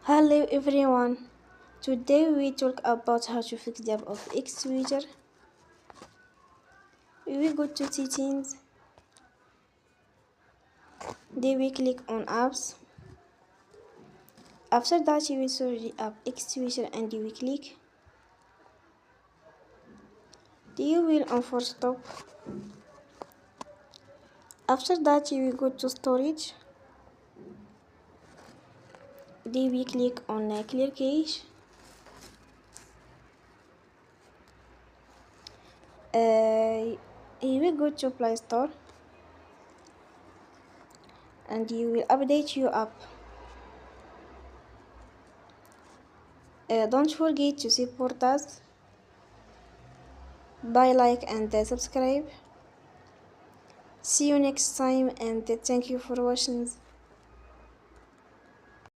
Hello everyone. Today we talk about how to fix the app of X Twitter. We go to settings. Then we click on apps. After that you will search the app X Twitter and you will click. Then you will on for stop. After that you will go to storage. Then we click on clear cache. You will go to Play Store and you will update your app. Don't forget to support us by like and subscribe. See you next time and thank you for watching.